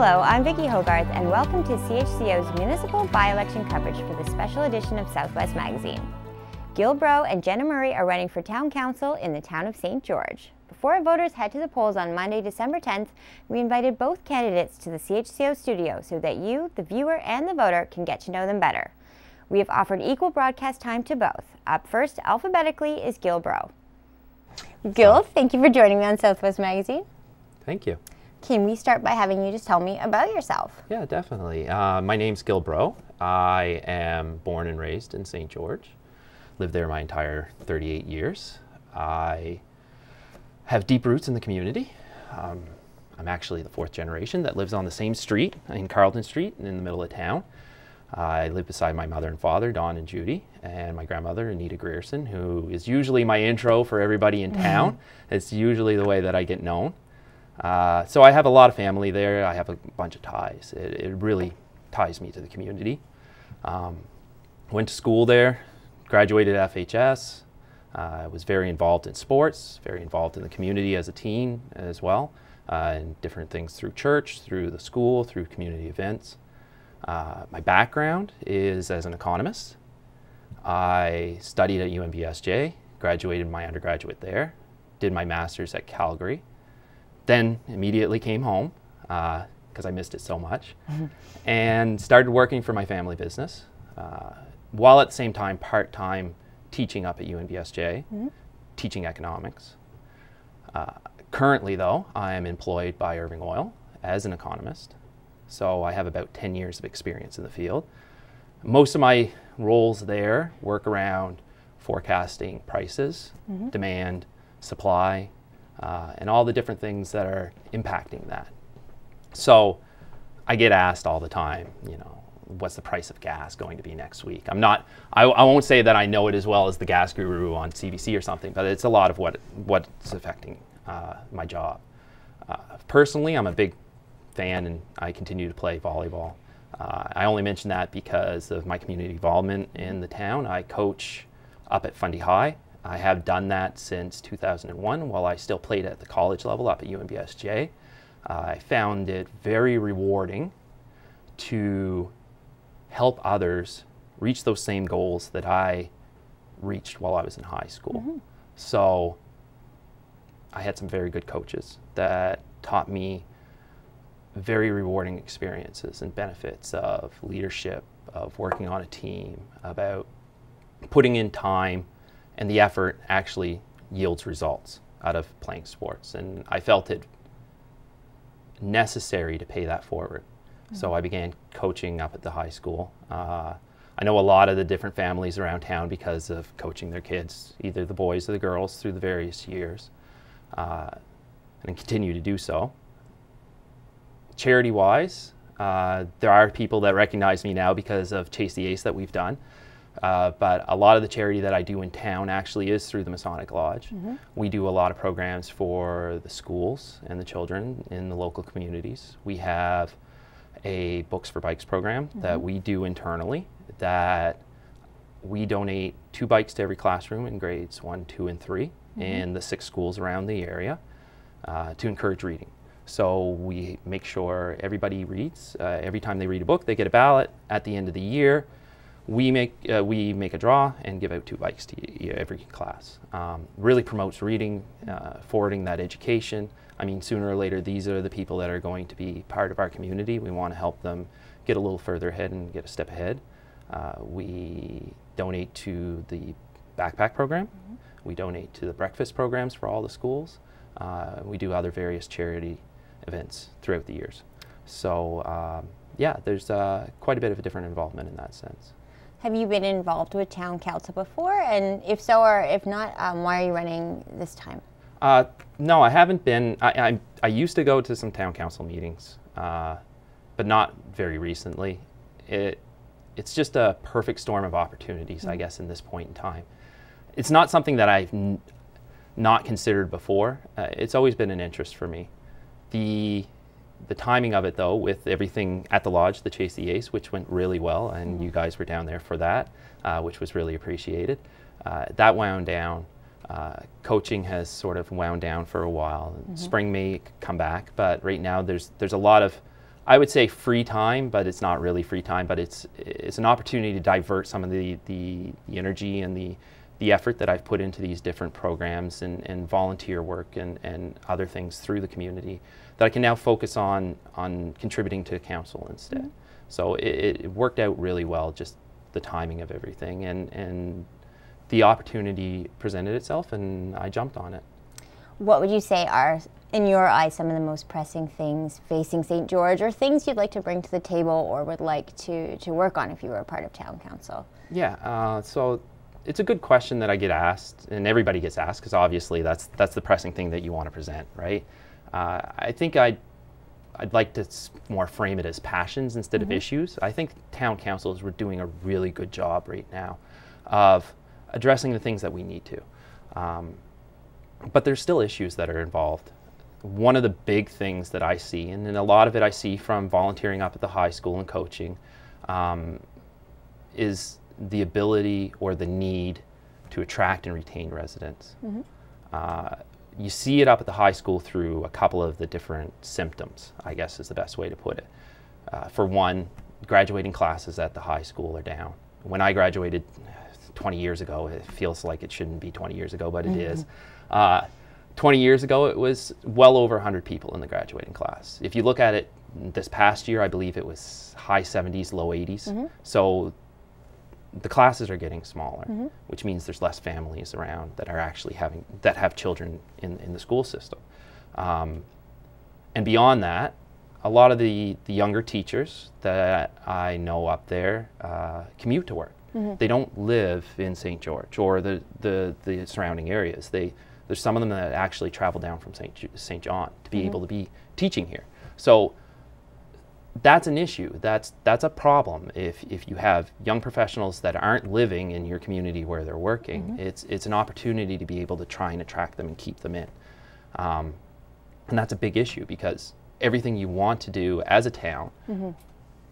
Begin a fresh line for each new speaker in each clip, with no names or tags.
Hello, I'm Vicki Hogarth and welcome to CHCO's municipal by-election coverage for the special edition of Southwest Magazine. Gil Bro and Jenna Murray are running for town council in the town of St. George. Before voters head to the polls on Monday, December 10th, we invited both candidates to the CHCO studio so that you, the viewer and the voter, can get to know them better. We have offered equal broadcast time to both. Up first, alphabetically, is Gil Bro. Gil, thank you for joining me on Southwest Magazine.
Thank you.
Can we start by having you just tell me about yourself?
Yeah, definitely. My name's Gil Bro. I am born and raised in St. George. Lived there my entire 38 years. I have deep roots in the community. I'm actually the fourth generation that lives on the same street, in Carlton Street, in the middle of town. I live beside my mother and father, Don and Judy, and my grandmother, Anita Grierson, who is usually my intro for everybody in town. It's usually the way that I get known. So I have a lot of family there. I have a bunch of ties. It really ties me to the community. Went to school there, graduated FHS. I was very involved in sports, very involved in the community as a teen as well, and different things through church, through the school, through community events. My background is as an economist. I studied at UNBSJ, graduated my undergraduate there, did my master's at Calgary. Then immediately came home because I missed it so much, and started working for my family business, while at the same time part-time teaching up at UNBSJ, teaching economics. Currently though, I am employed by Irving Oil as an economist, so I have about 10 years of experience in the field. Most of my roles there work around forecasting prices, demand, supply, and all the different things that are impacting that. So I get asked all the time, you know, what's the price of gas going to be next week? I won't say that I know it as well as the gas guru on CBC or something, but it's a lot of what's affecting my job. Personally, I'm a big fan and I continue to play volleyball. I only mention that because of my community involvement in the town. I coach up at Fundy High. I have done that since 2001 while I still played at the college level up at UNBSJ. I found it very rewarding to help others reach those same goals that I reached while I was in high school. So I had some very good coaches that taught me very rewarding experiences and benefits of leadership, of working on a team, about putting in time, and the effort actually yields results out of playing sports. And I felt it necessary to pay that forward. So I began coaching up at the high school. I know a lot of the different families around town because of coaching their kids, either the boys or the girls, through the various years, and continue to do so. Charity-wise, there are people that recognize me now because of Chase the Ace that we've done. But a lot of the charity that I do in town actually is through the Masonic Lodge. We do a lot of programs for the schools and the children in the local communities. We have a Books for Bikes program that we do internally, that we donate 2 bikes to every classroom in grades 1, 2, and 3 in the 6 schools around the area to encourage reading. So we make sure everybody reads. Every time they read a book, they get a ballot. At the end of the year, we make a draw and give out 2 bikes to every class. Really promotes reading, forwarding that education. I mean, sooner or later, these are the people that are going to be part of our community. We want to help them get a little further ahead and get a step ahead. We donate to the backpack program. We donate to the breakfast programs for all the schools. We do other various charity events throughout the years. So yeah, there's quite a bit of a different involvement in that sense.
Have you been involved with town council before? And if so, or if not, why are you running this time?
No, I haven't been. I used to go to some town council meetings, but not very recently. It's just a perfect storm of opportunities, I guess, in this point in time. It's not something that I've not considered before. It's always been an interest for me. The timing of it, though, with everything at the lodge, the Chase the Ace, which went really well, and you guys were down there for that, which was really appreciated. That wound down. Coaching has sort of wound down for a while. Spring may come back, but right now there's a lot of I would say free time, but it's not really free time, but it's an opportunity to divert some of the energy and the effort that I've put into these different programs and volunteer work and other things through the community that I can now focus on contributing to council instead. Mm-hmm. So it worked out really well, just the timing of everything, and the opportunity presented itself and I jumped on it.
What would you say are, in your eyes, some of the most pressing things facing St. George, or things you'd like to bring to the table or would like to work on if you were a part of town council?
Yeah, so it's a good question that I get asked, and everybody gets asked, because obviously that's the pressing thing that you want to present, right? I think I'd like to more frame it as passions instead of issues. I think town councils were doing a really good job right now of addressing the things that we need to. But there's still issues that are involved. One of the big things that I see, and a lot of it I see from volunteering up at the high school and coaching, is the ability or the need to attract and retain residents. Mm-hmm. You see it up at the high school through a couple of the different symptoms, I guess is the best way to put it. For one, graduating classes at the high school are down. When I graduated 20 years ago, it feels like it shouldn't be 20 years ago, but it is. 20 years ago, it was well over 100 people in the graduating class. If you look at it this past year, I believe it was high 70s, low 80s. Mm-hmm. So the classes are getting smaller, mm-hmm. which means there's less families around that are actually have children in the school system. And beyond that, a lot of the younger teachers that I know up there commute to work. Mm-hmm. They don't live in St. George or the surrounding areas. There's some of them that actually travel down from St. John to be mm-hmm. able to be teaching here. So that's an issue. That's a problem. If you have young professionals that aren't living in your community where they're working, mm-hmm. it's an opportunity to be able to try and attract them and keep them in. And that's a big issue, because everything you want to do as a town mm-hmm.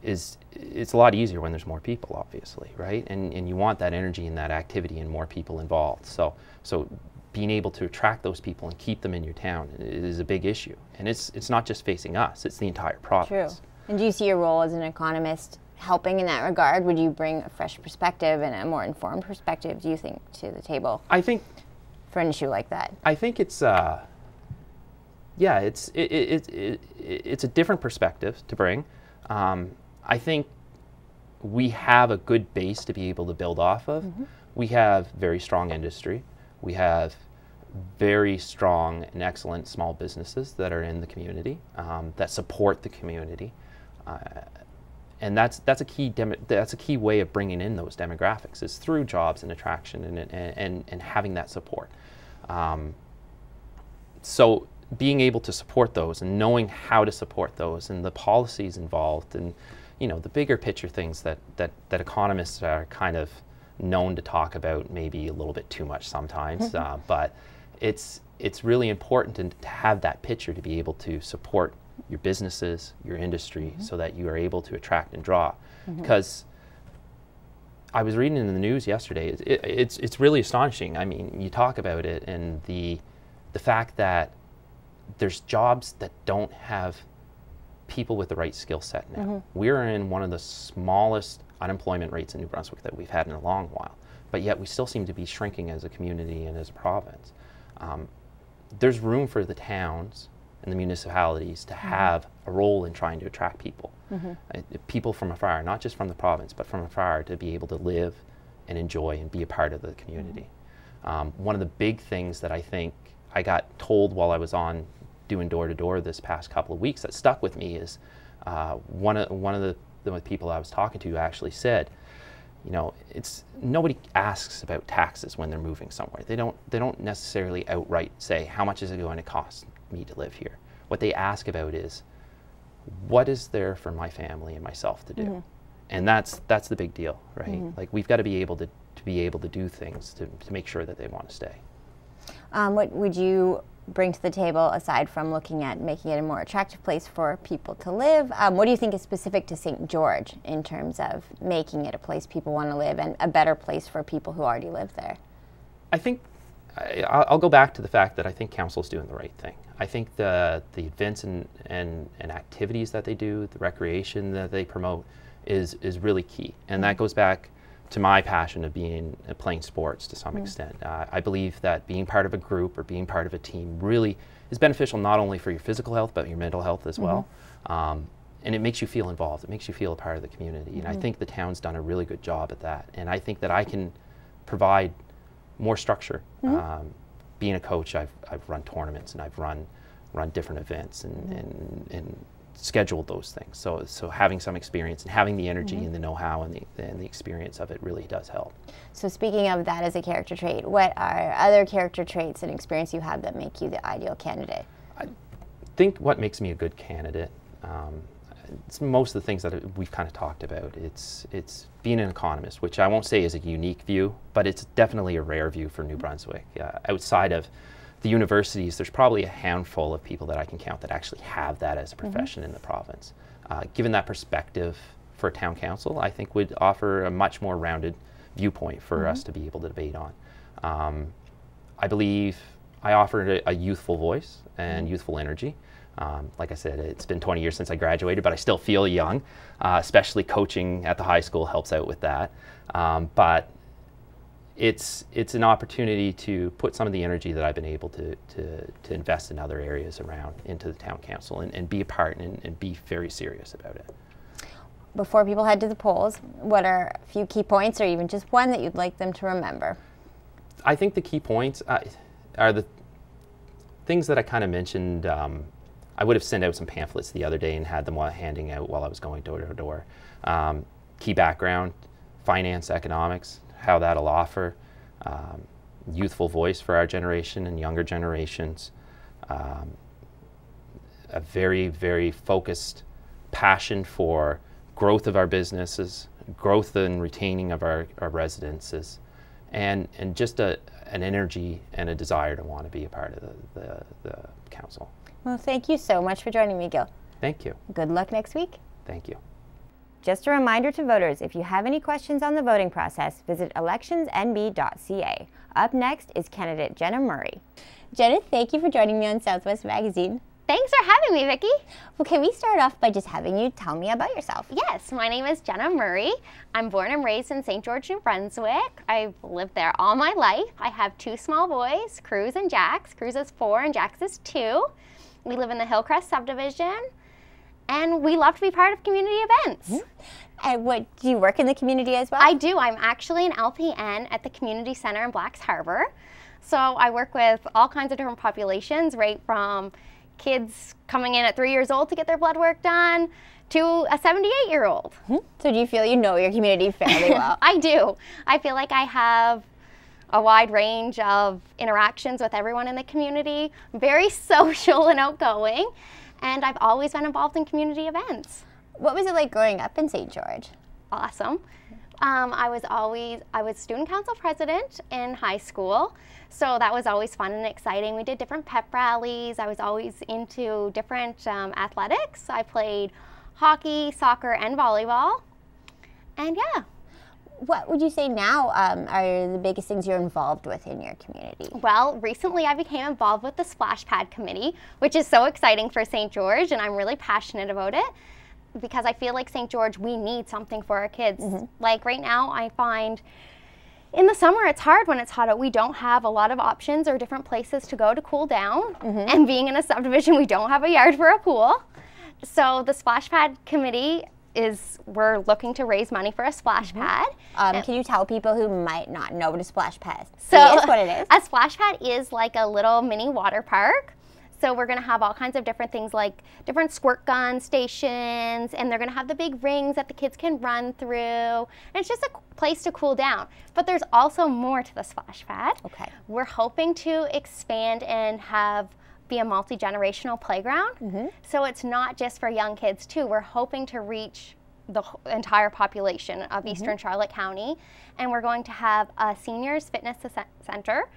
it's a lot easier when there's more people, obviously, right? And you want that energy and that activity and more people involved. So being able to attract those people and keep them in your town is a big issue. And it's not just facing us, it's the entire province.
True. And do you see your role as an economist helping in that regard? Would you bring a fresh perspective and a more informed perspective, do you think, to the table?
I think
for an issue like that.
I think it's it's a different perspective to bring. I think we have a good base to be able to build off of. Mm-hmm. We have very strong industry. We have very strong and excellent small businesses that are in the community, that support the community. And that's a key way of bringing in those demographics, is through jobs and attraction and having that support. So being able to support those and knowing how to support those and the policies involved and the bigger picture things that economists are kind of known to talk about maybe a little bit too much sometimes, but it's really important to have that picture to be able to support your businesses, your industry, mm-hmm. so that you are able to attract and draw. Mm-hmm. Because I was reading in the news yesterday, it's really astonishing. I mean, you talk about it and the fact that there's jobs that don't have people with the right skill set now. Mm-hmm. We're in one of the smallest unemployment rates in New Brunswick that we've had in a long while, but yet we still seem to be shrinking as a community and as a province. There's room for the towns and the municipalities to mm-hmm. have a role in trying to attract people. Mm-hmm. People from afar, not just from the province, but from afar, to be able to live and enjoy and be a part of the community. Mm-hmm. One of the big things that I think I got told while I was on doing door-to-door this past couple of weeks that stuck with me is one of the people I was talking to actually said, nobody asks about taxes when they're moving somewhere. They don't necessarily outright say, how much is it going to cost me to live here? What they ask about is, what is there for my family and myself to do? Mm-hmm. And that's the big deal, right? Mm-hmm. Like, we've got to be able to do things to make sure that they want to stay.
What would you bring to the table, aside from looking at making it a more attractive place for people to live? What do you think is specific to St. George in terms of making it a place people want to live and a better place for people who already live there?
I think I'll go back to the fact that I think council's doing the right thing. I think the events and activities that they do, the recreation that they promote is really key. And that goes back to my passion of playing sports to some extent. I believe that being part of a group or being part of a team really is beneficial not only for your physical health, but your mental health as well. And it makes you feel involved. It makes you feel a part of the community. And I think the town's done a really good job at that. And I think that I can provide more structure. Being a coach, I've run tournaments and I've run different events and scheduled those things. So having some experience and having the energy and the know-how and the experience of it really does help.
So speaking of that as a character trait, what are other character traits and experience you have that make you the ideal candidate?
I think what makes me a good candidate, it's most of the things that we've kind of talked about. It's being an economist, which I won't say is a unique view, but it's definitely a rare view for New Brunswick. Outside of the universities, there's probably a handful of people that I can count that actually have that as a profession in the province. Given that perspective for a town council, I think would offer a much more rounded viewpoint for us to be able to debate on. I believe I offered a youthful voice and youthful energy. Like I said, it's been 20 years since I graduated, but I still feel young, especially coaching at the high school helps out with that. But it's an opportunity to put some of the energy that I've been able to invest in other areas around into the town council and be a part and be very serious about it.
Before people head to the polls, what are a few key points or even just one that you'd like them to remember?
I think the key points are the things that I kind of mentioned. I would have sent out some pamphlets the other day and had them handing out while I was going door to door. Key background, finance, economics, how that'll offer, youthful voice for our generation and younger generations, a very, very focused passion for growth of our businesses, growth and retaining of our residences, and just an energy and a desire to want to be a part of the council.
Well, thank you so much for joining me, Gil.
Thank you.
Good luck next week.
Thank you.
Just a reminder to voters, if you have any questions on the voting process, visit electionsnb.ca. Up next is candidate Jenna Murray. Jenna, thank you for joining me on Southwest Magazine.
Thanks for having me, Vicki.
Well, can we start off by just having you tell me about yourself?
Yes, my name is Jenna Murray. I'm born and raised in St. George, New Brunswick. I've lived there all my life. I have two small boys, Cruz and Jax. Cruz is 4 and Jax is 2. We live in the Hillcrest subdivision, and we love to be part of community events.
And do you work in the community as well?
I do. I'm actually an LPN at the Community Center in Blacks Harbor. So I work with all kinds of different populations, right from kids coming in at 3 years old to get their blood work done to a 78-year-old.
So do you feel you know your community fairly well?
I do. I feel like I have a wide range of interactions with everyone in the community, very social and outgoing, and I've always been involved in community events.
What was it like growing up in St. George?
Awesome. I was student council president in high school, so that was always fun and exciting. We did different pep rallies. I was always into different athletics. I played hockey, soccer, and volleyball, and yeah.
What would you say now are the biggest things you're involved with in your community?
Well, recently I became involved with the Splash Pad Committee, which is so exciting for St. George, and I'm really passionate about it because I feel like St. George, we need something for our kids. Like right now, I find in the summer it's hard when it's hot out. We don't have a lot of options or different places to go to cool down, and being in a subdivision, we don't have a yard for a pool. So the Splash Pad Committee we're looking to raise money for a splash pad.
Can you tell people who might not know what a splash pad is?
So
what it is?
A splash pad is like a little mini water park. So we're going to have all kinds of different things like different squirt gun stations, and they're going to have the big rings that the kids can run through. And it's just a place to cool down. But there's also more to the splash pad.
Okay.
We're hoping to expand and be a multi-generational playground. So it's not just for young kids too. We're hoping to reach the entire population of Eastern Charlotte County, and we're going to have a seniors fitness center,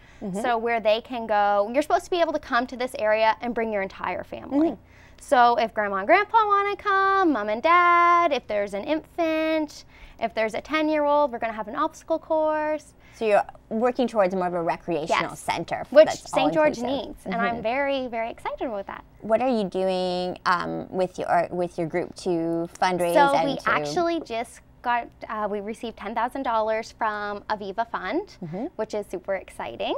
so where they can go. You're supposed to be able to come to this area and bring your entire family. So if grandma and grandpa want to come, mom and dad, if there's an infant, if there's a 10-year-old, we're going to have an obstacle course.
So you're working towards more of a recreational center.
Which
that's
St. George
all-inclusive.
needs, and I'm very, very excited about that.
What are you doing with your group to fundraise?
So we actually just got, we received $10,000 from Aviva Fund, which is super exciting.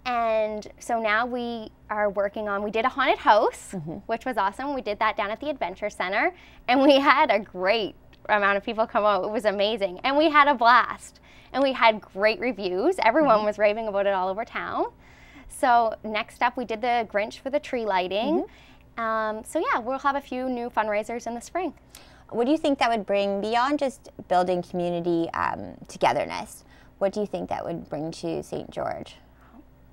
And so now we are working on, we did a haunted house, which was awesome. We did that down at the Adventure Center, and we had a great amount of people come out. It was amazing. And we had a blast, and we had great reviews. Everyone was raving about it all over town. So next up, we did the Grinch for the tree lighting. So yeah, we'll have a few new fundraisers in the spring.
What do you think that would bring beyond just building community togetherness? What do you think that would bring to St. George?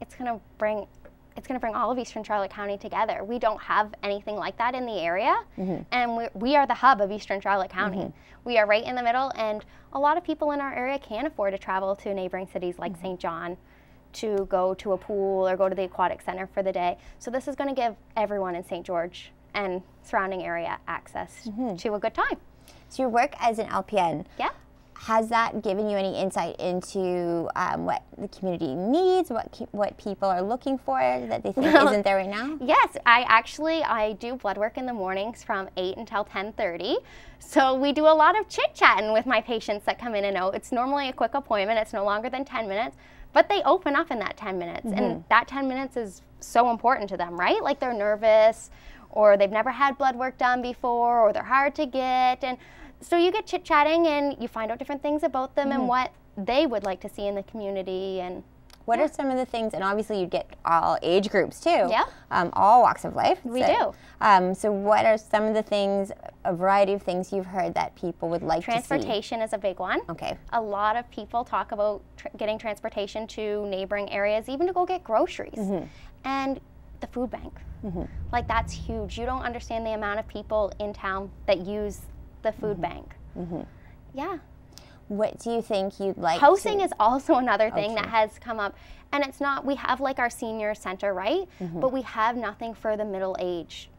It's going to bring all of Eastern Charlotte County together. We don't have anything like that in the area, and we are the hub of Eastern Charlotte County. We are right in the middle, and a lot of people in our area can't afford to travel to neighboring cities like St. John to go to a pool or go to the aquatic center for the day. So this is going to give everyone in St. George and surrounding area access to a good time.
So your work as an LPN,
yeah,
has that given you any insight into what the community needs, what people are looking for that they think isn't there right now?
Yes, I do blood work in the mornings from 8 until 10:30. So we do a lot of chit-chatting with my patients that come in and out. It's normally a quick appointment. It's no longer than 10 minutes, but they open up in that 10 minutes. And that 10 minutes is so important to them, right? Like they're nervous, or they've never had blood work done before, or they're hard to get. And so you get chit-chatting and you find out different things about them and what they would like to see in the community. And
what are some of the things, and obviously you get all age groups too,
yeah,
all walks of life.
We do.
So what are some of the things, a variety of things you've heard that people would like to see?
Transportation is a big one.
Okay.
A lot of people talk about getting transportation to neighboring areas, even to go get groceries. And the food bank. Like that's huge. You don't understand the amount of people in town that use the food bank. Yeah.
What do you think you'd like
Housing is also another thing that has come up. And it's not, we have like our senior center, right? But we have nothing for the middle age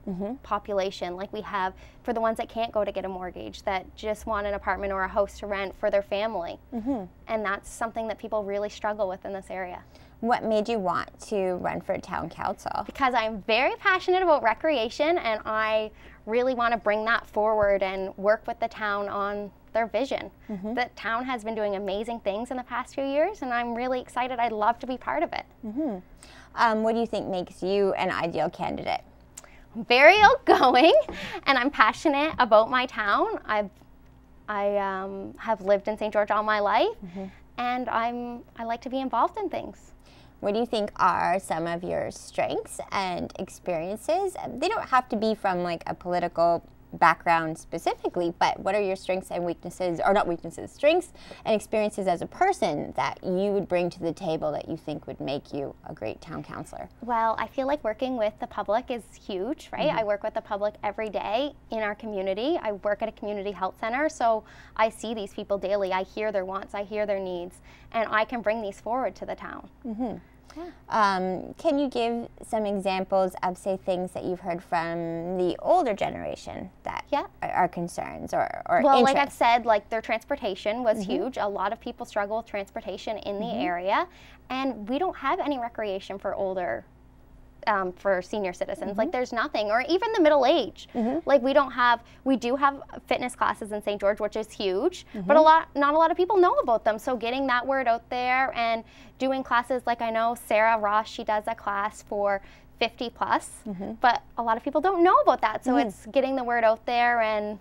population. Like we have for the ones that can't go to get a mortgage, that just want an apartment or a house to rent for their family. And that's something that people really struggle with in this area.
What made you want to run for town council?
Because I'm very passionate about recreation, and I really want to bring that forward and work with the town on their vision. The town has been doing amazing things in the past few years, and I'm really excited. I'd love to be part of it.
What do you think makes you an ideal candidate?
I'm very outgoing, and I'm passionate about my town. I have lived in St. George all my life, and I like to be involved in things.
What do you think are some of your strengths and experiences? They don't have to be from like a political background specifically, but what are your strengths and weaknesses, or not weaknesses, strengths and experiences as a person that you would bring to the table that you think would make you a great town councillor?
Well, I feel like working with the public is huge, right? I work with the public every day in our community. I work at a community health center, so I see these people daily. I hear their wants, I hear their needs, and I can bring these forward to the town.
Can you give some examples of, say, things that you've heard from the older generation that are concerns or
well,
interests?
like I've said, like their transportation was huge. A lot of people struggle with transportation in the area, and we don't have any recreation for older, for senior citizens. Like there's nothing, or even the middle age. Like we do have fitness classes in St. George, which is huge, but not a lot of people know about them. So getting that word out there and doing classes, like I know Sarah Ross, she does a class for 50 plus, but a lot of people don't know about that. So it's getting the word out there and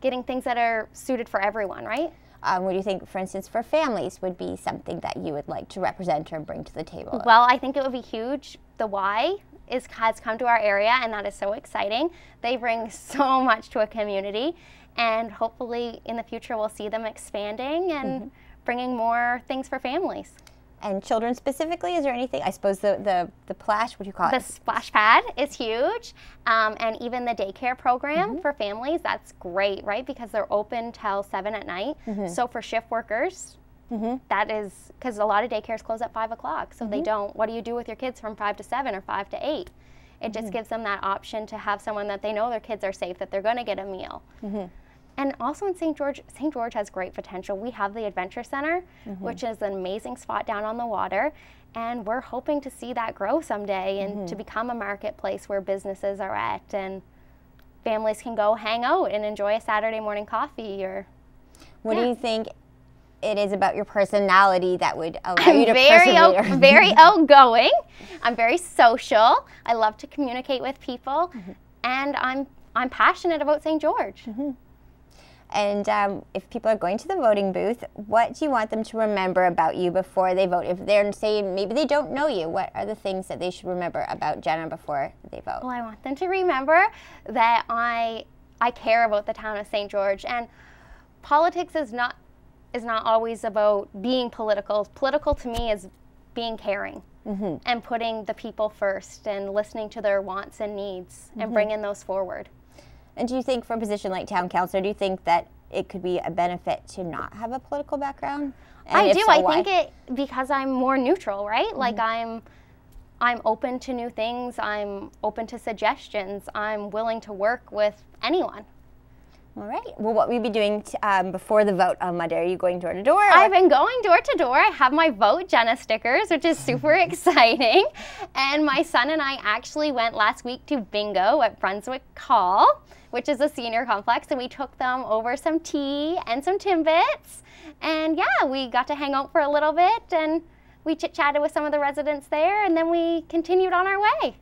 getting things that are suited for everyone, right?
What do you think, for instance, for families would be something that you would like to represent or bring to the table?
Well, I think it would be huge. The Y has come to our area, and that is so exciting. They bring so much to a community, and hopefully in the future we'll see them expanding and bringing more things for families.
And children specifically, is there anything? I suppose the splash, what do you call it?
The splash pad is huge, and even the daycare program for families, that's great, right? Because they're open till 7 at night. So for shift workers, that is, because a lot of daycares close at 5 o'clock, so they don't, what do you do with your kids from 5 to 7 or 5 to 8? It just gives them that option to have someone that they know their kids are safe, that they're going to get a meal. And also in St. George has great potential. We have the Adventure Center, which is an amazing spot down on the water. And we're hoping to see that grow someday and to become a marketplace where businesses are at and families can go hang out and enjoy a Saturday morning coffee. Or
what do you think it is about your personality that would allow you to persevere?
Very outgoing. I'm very social. I love to communicate with people, and I'm passionate about St. George.
And if people are going to the voting booth, what do you want them to remember about you before they vote? If they're saying maybe they don't know you, what are the things that they should remember about Jenna before they vote?
Well, I want them to remember that I care about the town of St. George, and politics is not always about being political. Political to me is being caring and putting the people first and listening to their wants and needs and bringing those forward.
And do you think for a position like town councilor, do you think that it could be a benefit to not have a political background? And
I do.
So,
I think it, because I'm more neutral, right? Like I'm open to new things. I'm open to suggestions. I'm willing to work with anyone.
All right. Well, what will you be doing before the vote on Monday? Are you going door to door?
I've been going door to door. I have my Vote Jenna stickers, which is super exciting. And my son and I actually went last week to bingo at Brunswick Hall, which is a senior complex, and we took them over some tea and some Timbits. And yeah, we got to hang out for a little bit, and we chit-chatted with some of the residents there, and then we continued on our way.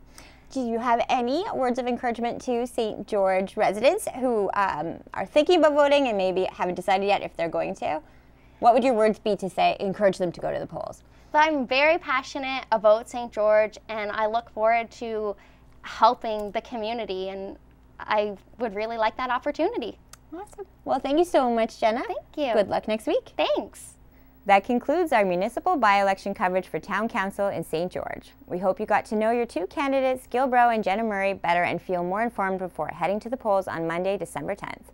Do you have any words of encouragement to St. George residents who are thinking about voting and maybe haven't decided yet if they're going to? What would your words be to say, encourage them to go to the polls?
But I'm very passionate about St. George, and I look forward to helping the community, and I would really like that opportunity.
Awesome. Well, thank you so much, Jenna.
Thank you.
Good luck next week.
Thanks.
That concludes our municipal by-election coverage for Town Council in St. George. We hope you got to know your two candidates, Gil Bro and Jenna Murray, better and feel more informed before heading to the polls on Monday, December 10th.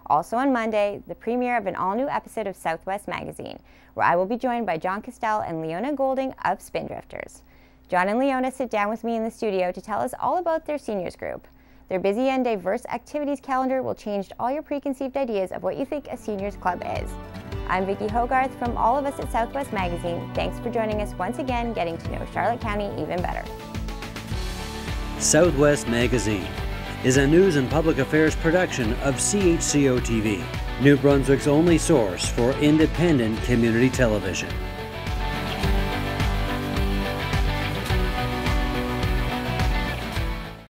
Also on Monday, the premiere of an all-new episode of Southwest Magazine, where I will be joined by John Castell and Leona Golding of Spindrifters. John and Leona sit down with me in the studio to tell us all about their seniors group. Their busy and diverse activities calendar will change all your preconceived ideas of what you think a seniors club is. I'm Vicki Hogarth from all of us at Southwest Magazine. Thanks for joining us once again, getting to know Charlotte County even better.
Southwest Magazine is a news and public affairs production of CHCO TV, New Brunswick's only source for independent community television.